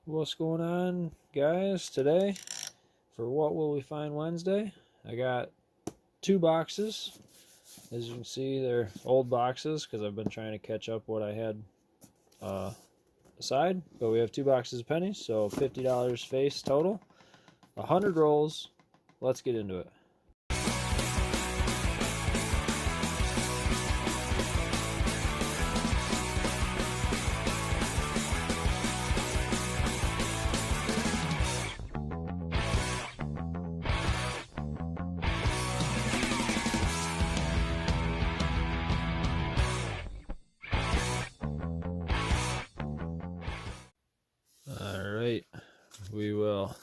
What's going on, guys? Today for What Will We Find Wednesday, I got two boxes. As you can see, they're old boxes because I've been trying to catch up what I had aside. But we have two boxes of pennies, so $50 face total, 100 rolls. Let's get into it. Alright, we will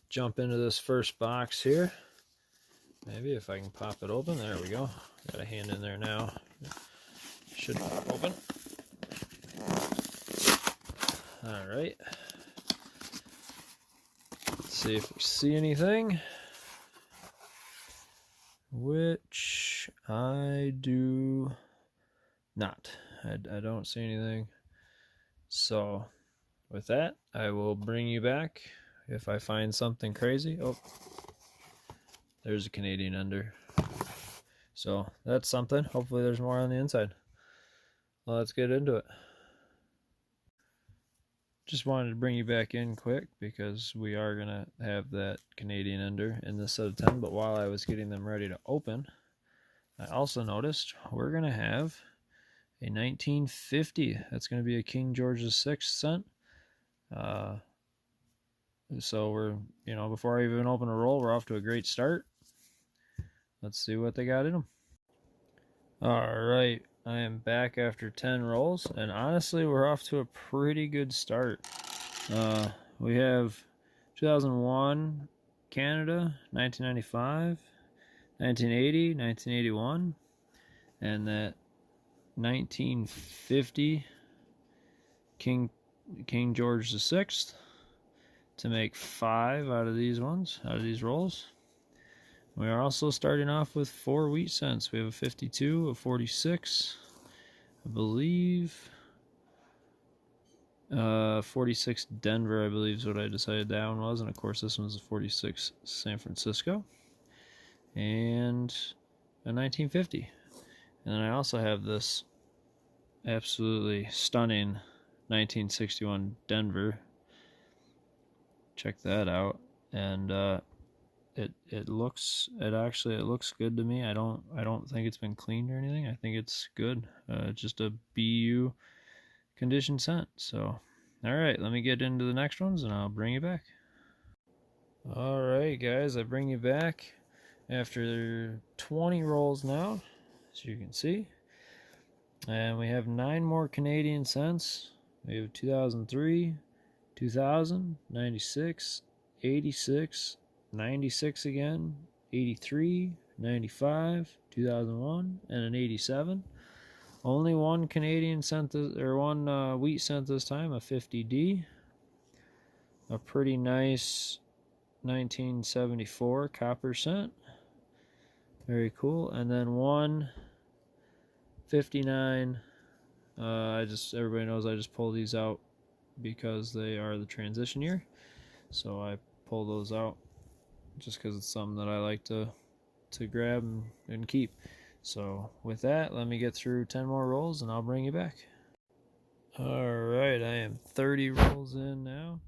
jump into this first box here. Maybe if I can pop it open. There we go. Got a hand in there now. Should pop open. Alright. Let's see if we see anything. Which I do not. I don't see anything. So with that, I will bring you back if I find something crazy. Oh, there's a Canadian under. So that's something. Hopefully there's more on the inside. Well, let's get into it. Just wanted to bring you back in quick because we are going to have that Canadian under in this set of 10. But while I was getting them ready to open, I also noticed we're going to have a 1950. That's going to be a King George VI cent. So we're, before I even open a roll, we're off to a great start. Let's see what they got in them. All right, I am back after 10 rolls, and honestly, we're off to a pretty good start. We have 2001 Canada, 1995, 1980, 1981, and that 1950 King George VI to make 5 out of these rolls. We are also starting off with 4 wheat cents. We have a 52, a 46, I believe, 46 Denver, I believe is what I decided that one was, and of course this one's a 46 San Francisco, and a 1950. And then I also have this absolutely stunning 1961 Denver. Check that out, and it looks good to me. I don't think it's been cleaned or anything. I think it's good. Just a BU condition cent. So, all right, let me get into the next ones, and I'll bring you back. All right, guys, I bring you back after 20 rolls now, as you can see. And we have 9 more Canadian cents. We have 2003, 2000, 96, 86, 96 again, 83, 95, 2001, and an 87. Only one Canadian cent, or one wheat cent this time, a 50D. A pretty nice 1974 copper cent. Very cool. And then one 59. Everybody knows I just pull these out because they are the transition year. So I pull those out just because it's something that I like to grab and keep. So with that, let me get through 10 more rolls and I'll bring you back. Alright, I am 30 rolls in now,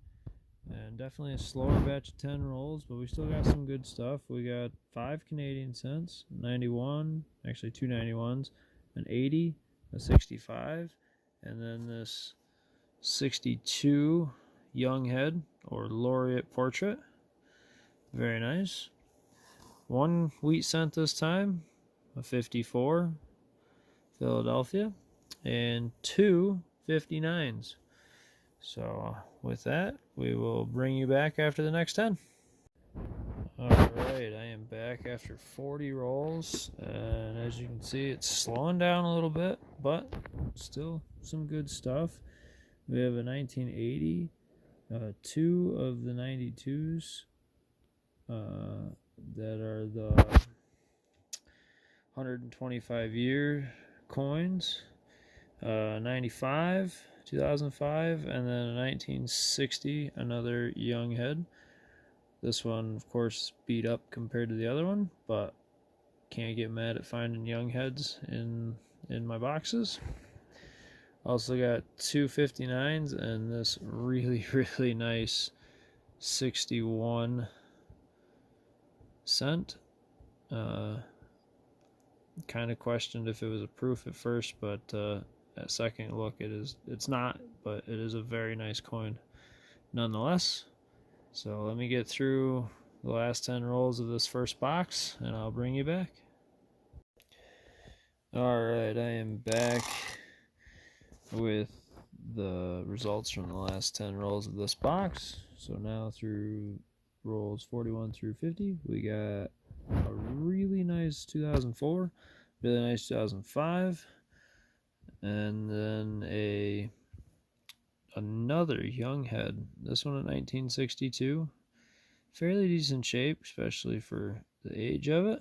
and definitely a slower batch of 10 rolls, but we still got some good stuff. We got 5 Canadian cents, 91, actually 2 91s, an 80, a 65, and then this 62 Young Head or Laureate Portrait. Very nice. 1 wheat cent this time, a 54 Philadelphia, and 2 59s. So with that, we will bring you back after the next 10. Alright, I am back after 40 rolls, and as you can see, it's slowing down a little bit, but still some good stuff. We have a 1980, 2 of the 92s that are the 125-year coins, 95, 2005, and then a 1960, another young head. This one, of course, beat up compared to the other one, but can't get mad at finding young heads in my boxes. Also got two 59s and this really, really nice 61 cent. Kind of questioned if it was a proof at first, but at second look it's not, but it is a very nice coin nonetheless. So let me get through the last 10 rolls of this first box and I'll bring you back. Alright, I am back with the results from the last 10 rolls of this box. So now through rolls 41 through 50, we got a really nice 2004, really nice 2005, and then another young head. This one at 1962, fairly decent shape, especially for the age of it.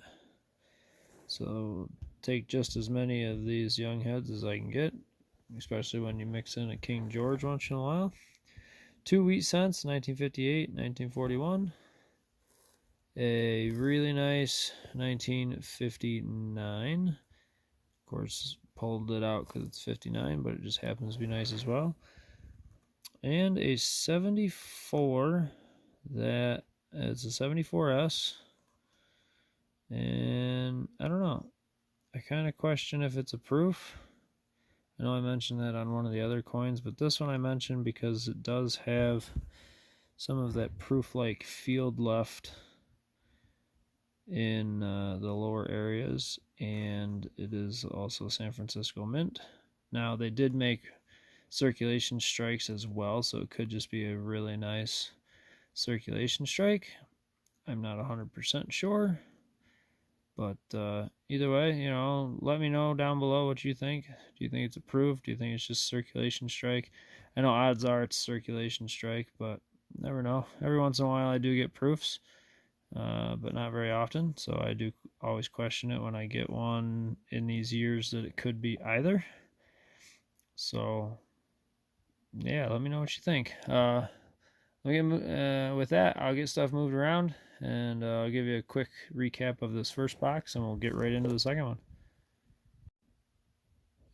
So take just as many of these young heads as I can get, especially when you mix in a King George once in a while. 2 wheat cents, 1958, 1941. A really nice 1959. Of course, pulled it out because it's 59, but it just happens to be nice as well. And a 74, that is a 74S. And I don't know. I kind of question if it's a proof. I know I mentioned that on one of the other coins, but this one I mentioned because it does have some of that proof-like field left in the lower areas, and it is also San Francisco Mint. Now, they did make circulation strikes as well, so it could just be a really nice circulation strike. I'm not 100% sure. But either way, you know, let me know down below what you think. Do you think it's a proof? Do you think it's just circulation strike? I know odds are it's circulation strike, but never know. Every once in a while I do get proofs, but not very often. So I do always question it when I get one in these years that it could be either. So yeah, let me know what you think. With that, I'll get stuff moved around, and I'll give you a quick recap of this first box, and we'll get right into the second one.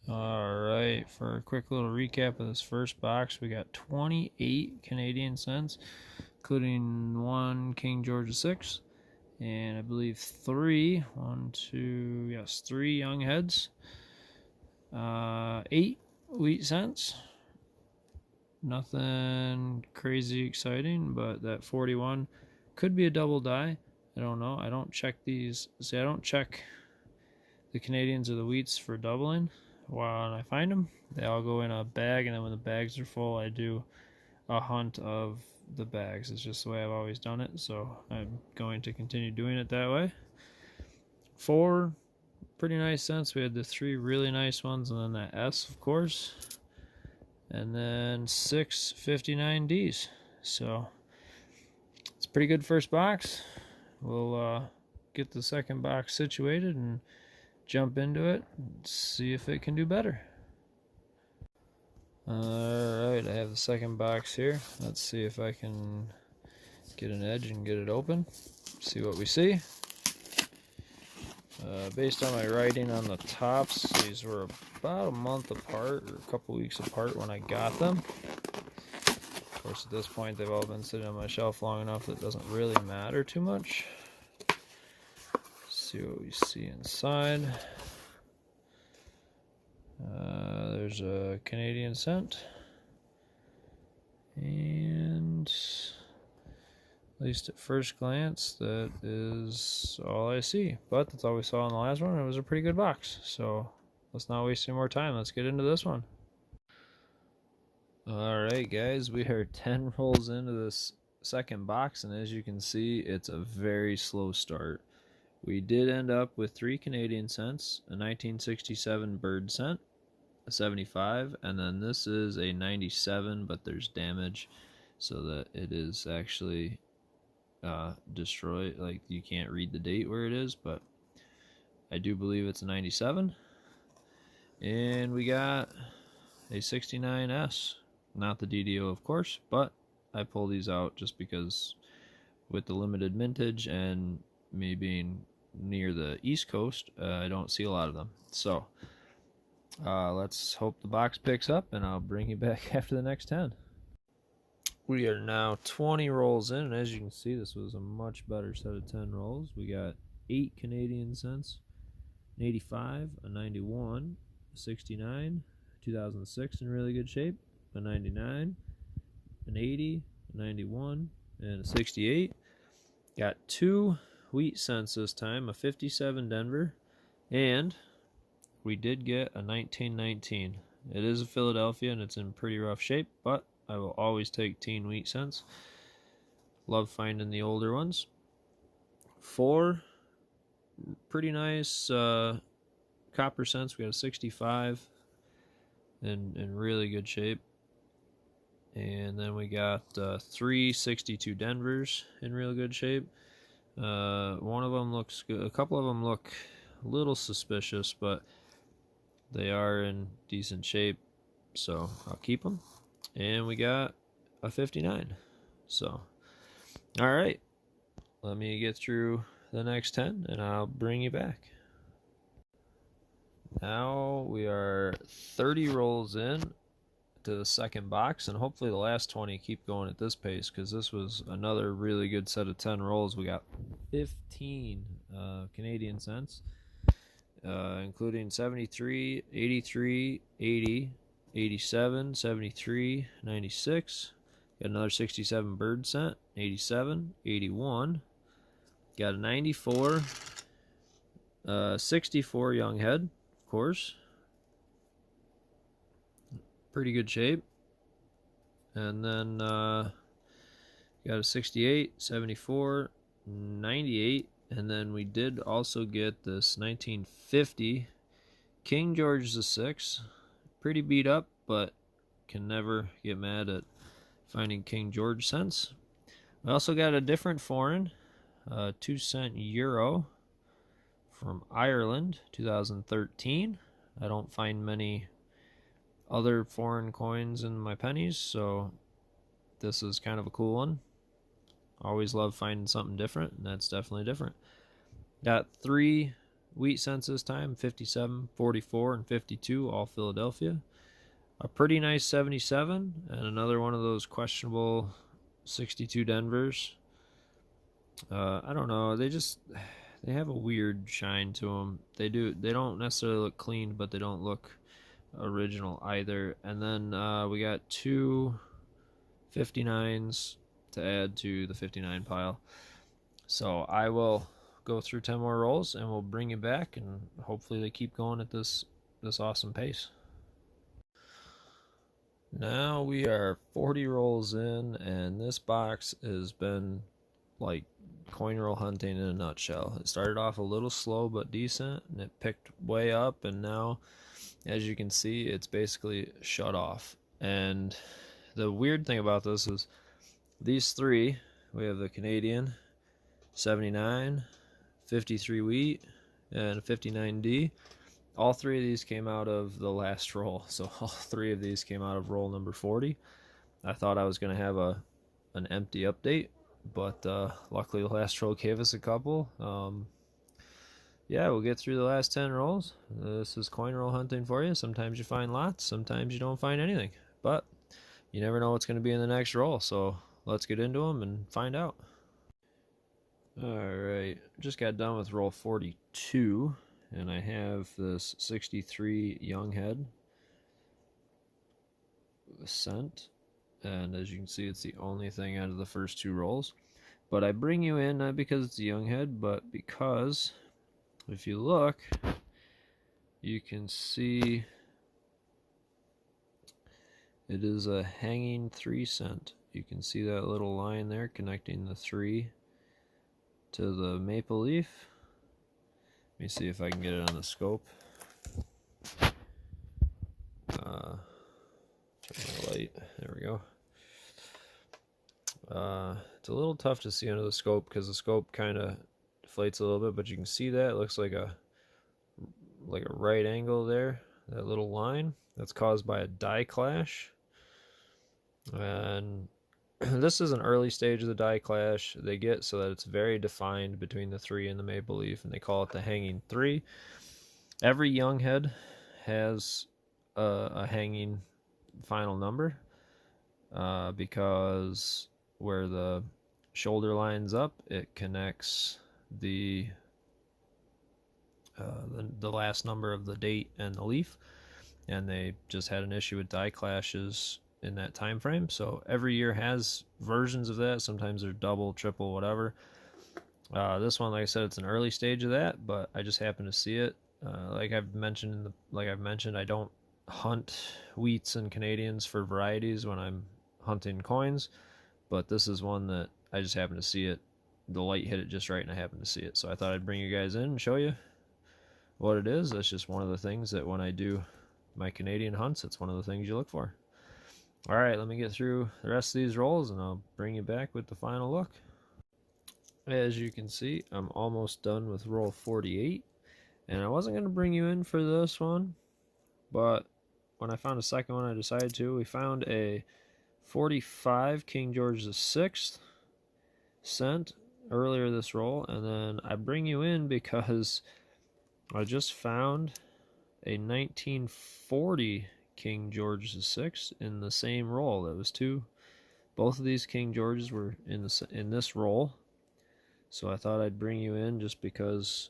Alright, for a quick little recap of this first box, we got 28 Canadian cents, including one King George VI, and I believe three young heads, 8 wheat cents. Nothing crazy exciting, but that 41 could be a double die. I don't know. I don't check these. See, I don't check the Canadians or the wheats for doubling when I find them. They all go in a bag, and then when the bags are full, I do a hunt of the bags. It's just the way I've always done it, so I'm going to continue doing it that way. 4 pretty nice cents. We had the 3 really nice ones, and then that S, of course. And then 6 59Ds. So it's a pretty good first box. We'll get the second box situated and jump into it and see if it can do better. Alright, I have the second box here. Let's see if I can get an edge and get it open. See what we see. Based on my writing on the tops, these were about a month apart, or a couple weeks apart when I got them. Of course, at this point, they've all been sitting on my shelf long enough that it doesn't really matter too much. Let's see what we see inside. There's a Canadian cent. And at least at first glance, that is all I see. But that's all we saw in the last one. It was a pretty good box. So let's not waste any more time. Let's get into this one. Alright guys, we are 10 rolls into this second box, and as you can see, it's a very slow start. We did end up with 3 Canadian cents, a 1967 bird cent, a 75, and then this is a 97, but there's damage so that it is actually destroyed. Like, you can't read the date where it is, but I do believe it's a 97. And we got a 69S. Not the DDO, of course, but I pull these out just because with the limited mintage and me being near the East Coast, I don't see a lot of them. So let's hope the box picks up, and I'll bring you back after the next 10. We are now 20 rolls in, and as you can see, this was a much better set of 10 rolls. We got 8 Canadian cents, an 85, a 91, a 69, 2006 in really good shape, a 99, an 80, a 91, and a 68. Got 2 wheat cents this time, a 57 Denver, and we did get a 1919. It is a Philadelphia, and it's in pretty rough shape, but I will always take teen wheat cents. Love finding the older ones. 4 pretty nice copper cents. We got a 65 in really good shape. And then we got 3 62 Denvers in real good shape. One of them looks good. A couple of them look a little suspicious, but they are in decent shape, so I'll keep them. And we got a 59. So, all right. Let me get through the next 10, and I'll bring you back. Now we are 30 rolls in to the second box, and hopefully the last 20 keep going at this pace, because this was another really good set of 10 rolls. We got 15 Canadian cents, including 73, 83, 80, 87, 73, 96. Got another 67 bird cent, 87, 81. Got a 94, 64 young head, of course. Pretty good shape. And then got a 68, 74, 98. And then we did also get this 1950 King George VI. Pretty beat up, but can never get mad at finding King George cents. We also got a different foreign, 2-cent euro from Ireland, 2013. I don't find many other foreign coins in my pennies, so this is kind of a cool one. Always love finding something different, and that's definitely different. Got 3 wheat cents this time, 57, 44, and 52, all Philadelphia. A pretty nice 77, and another one of those questionable 62 Denvers. I don't know, they have a weird shine to them. They don't necessarily look clean, but they don't look original either. And then we got 2 59s to add to the 59 pile. So I will go through 10 more rolls, and we'll bring you back, and hopefully they keep going at this awesome pace. Now we are 40 rolls in, and this box has been like coin roll hunting in a nutshell. It started off a little slow but decent, and it picked way up, and now, as you can see, it's basically shut off. And the weird thing about this is these 3, we have the Canadian 79, 53 wheat, and 59D. All 3 of these came out of the last roll, so all 3 of these came out of roll number 40. I thought I was going to have an empty update, but luckily the last roll gave us a couple. Yeah, we'll get through the last 10 rolls. This is coin roll hunting for you. Sometimes you find lots, sometimes you don't find anything, but you never know what's going to be in the next roll, so let's get into them and find out. Alright, just got done with roll 42, and I have this 63 young head cent, and as you can see, it's the only thing out of the first 2 rolls. But I bring you in not because it's a young head, but because if you look, you can see it is a hanging 3 cent. You can see that little line there connecting the 3 to the maple leaf. Let me see if I can get it on the scope. Turn the light. There we go. It's a little tough to see under the scope because the scope kind of deflates a little bit, but you can see that it looks like a right angle there. that little line. That's caused by a die clash. And this is an early stage of the die clash they get so that it's very defined between the 3 and the maple leaf, and they call it the hanging 3. Every young head has a hanging final number because where the shoulder lines up, it connects the last number of the date and the leaf, and they just had an issue with die clashes in that time frame. So every year has versions of that. Sometimes they're double, triple, whatever. This one, like I said, it's an early stage of that, but I just happen to see it. Like I've mentioned, I don't hunt wheats and Canadians for varieties when I'm hunting coins, but this is one that I just happen to see it. The light hit it just right, and I happen to see it. So I thought I'd bring you guys in and show you what it is. That's just one of the things that when I do my Canadian hunts, it's one of the things you look for. All right, let me get through the rest of these rolls, and I'll bring you back with the final look. As you can see, I'm almost done with roll 48, and I wasn't going to bring you in for this one, but when I found a second one, I decided to. We found a 45 King George VI cent earlier this roll, and then I bring you in because I just found a 1940 King George VI in the same roll. That was two. Both of these King Georges were in this roll, so I thought I'd bring you in just because,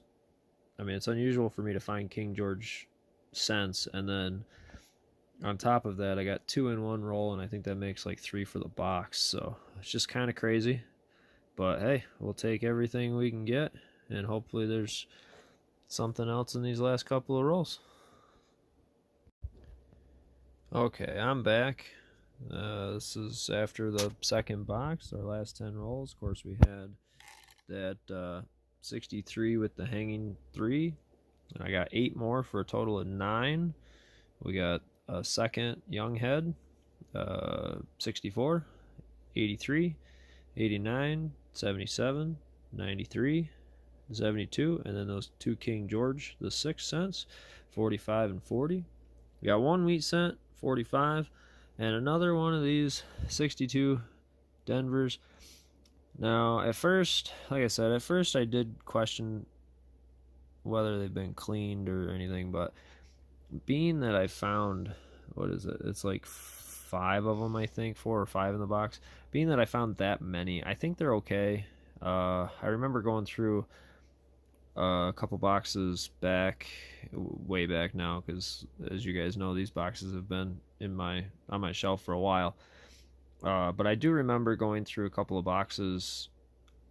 I mean, it's unusual for me to find King George cents, and then on top of that, I got 2 in one roll, and I think that makes like 3 for the box. So it's just kind of crazy, but hey, we'll take everything we can get, and hopefully there's something else in these last couple of rolls. Okay, I'm back. This is after the second box, our last 10 rolls. Of course, we had that 63 with the hanging 3. And I got 8 more for a total of 9. We got a second young head, 64, 83, 89, 77, 93, 72, and then those 2 King George, the 6 cents, 45 and 40. We got 1 wheat cent, 45, and another one of these 62 Denvers. Now, at first, like I said, I did question whether they've been cleaned or anything, but being that I found, what is it? It's like 5 of them, I think, 4 or 5 in the box. Being that I found that many, I think they're okay. I remember going through a couple boxes back, way back now, because as you guys know, these boxes have been on my shelf for a while. But I do remember going through a couple of boxes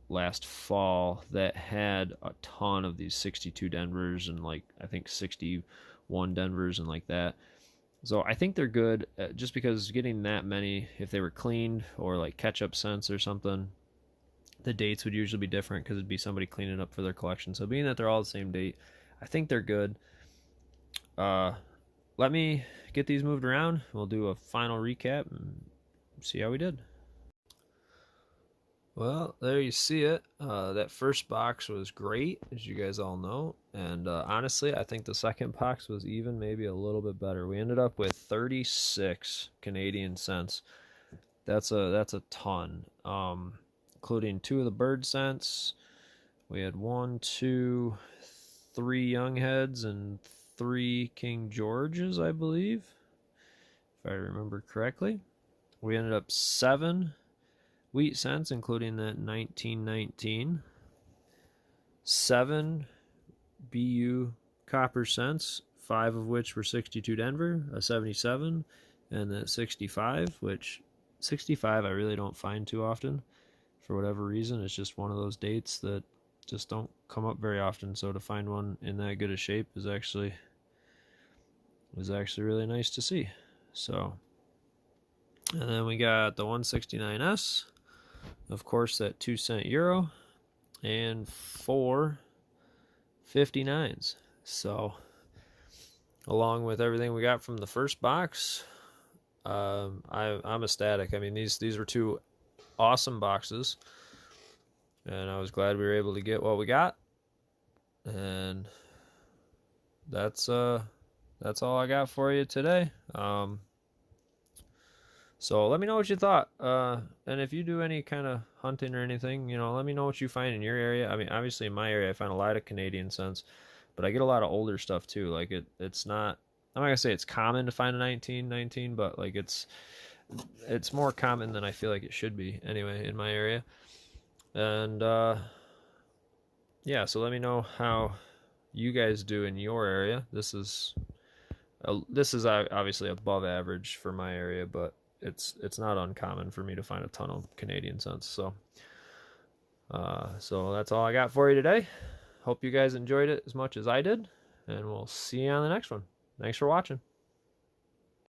last fall that had a ton of these 62 Denvers and like I think 61 Denvers and like that. So I think they're good, just because getting that many, if they were cleaned or like catch-up cents or something, the dates would usually be different because it'd be somebody cleaning up for their collection. So being that they're all the same date, I think they're good. Let me get these moved around. We'll do a final recap and see how we did. Well, there you see it. That first box was great, as you guys all know. And honestly, I think the second box was even maybe a little bit better. We ended up with 36 Canadian cents. That's a ton. Including 2 of the bird cents. We had 1, 2, 3 young heads and 3 King Georges, I believe, if I remember correctly. We ended up 7 wheat cents, including that 1919. 7 BU copper cents, 5 of which were 62 Denver, a 77, and the 65, which 65 I really don't find too often. For whatever reason, it's just one of those dates that just don't come up very often. So to find one in that good a shape is actually really nice to see. So, and then we got the 169S, of course, that 2 cent euro, and 4 59s. So, along with everything we got from the first box, I'm ecstatic. I mean, these were 2 awesome boxes, and I was glad we were able to get what we got. And that's that's all I got for you today. So let me know what you thought. And if you do any kind of hunting or anything, let me know what you find in your area. I mean, obviously in my area, I find a lot of Canadian cents, but I get a lot of older stuff too. Like it's not. I'm not gonna say it's common to find a 1919, but like it's more common than I feel like it should be anyway in my area. And yeah, so let me know how you guys do in your area. This is obviously above average for my area, but it's not uncommon for me to find a ton of Canadian cents. So that's all I got for you today. Hope you guys enjoyed it as much as I did, and we'll see you on the next one. Thanks for watching.